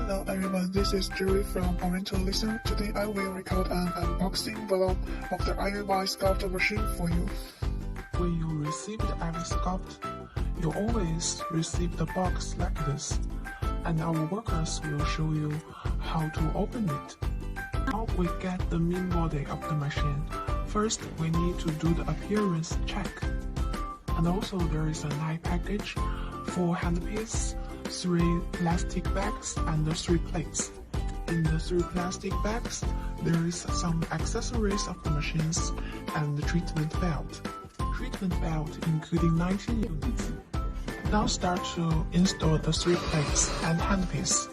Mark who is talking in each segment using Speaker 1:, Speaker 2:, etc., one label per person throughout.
Speaker 1: Hello everyone, this is Julie from Oriental. Today I will record an unboxing vlog of the IUI sculptor machine for you.
Speaker 2: When you receive the IUI sculpt, you always receive the box like this, and our workers will show you how to open it. Now we get the main body of the machine. First, we need to do the appearance check. And also there is a light package, 4 handpieces, 3 plastic bags and 3 plates. In the 3 plastic bags, there is some accessories of the machines and the treatment belt. Treatment belt including 19 units. Now start to install the 3 plates and handpiece.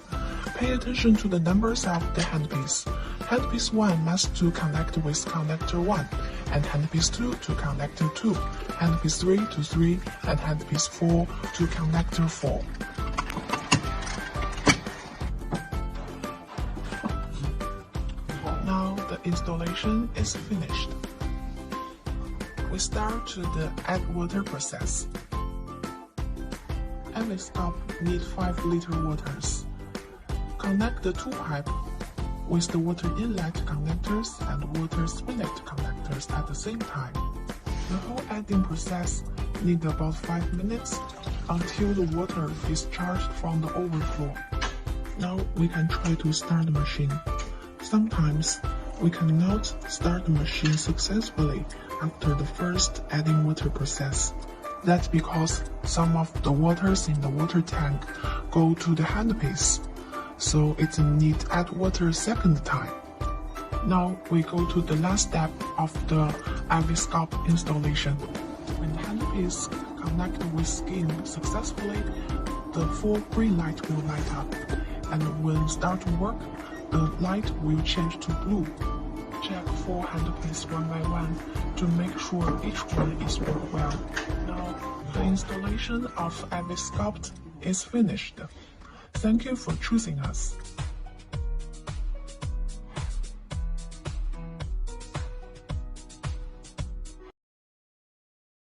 Speaker 2: Pay attention to the numbers of the handpiece. Handpiece 1 must to connect with connector 1, and handpiece 2 to connector 2, handpiece 3 to 3, and handpiece 4 to connector 4. Now the installation is finished. We start to the add water process. Every sculpt needs 5-liter waters. Connect the 2 pipes with the water inlet connectors and water spinet connectors at the same time. The whole adding process needs about 5 minutes until the water is charged from the overflow. Now we can try to start the machine. Sometimes we cannot start the machine successfully after the first adding water process. That's because some of the waters in the water tank go to the handpiece, so it needs add water second time. Now we go to the last step of the IUI sculpt installation. When the handpiece connected with skin successfully, the 4 green light will light up, and when start to work, the light will change to blue. Check 4 handpieces one by one to make sure each one is work well. Now the installation of IUI sculpt is finished. Thank you for choosing us.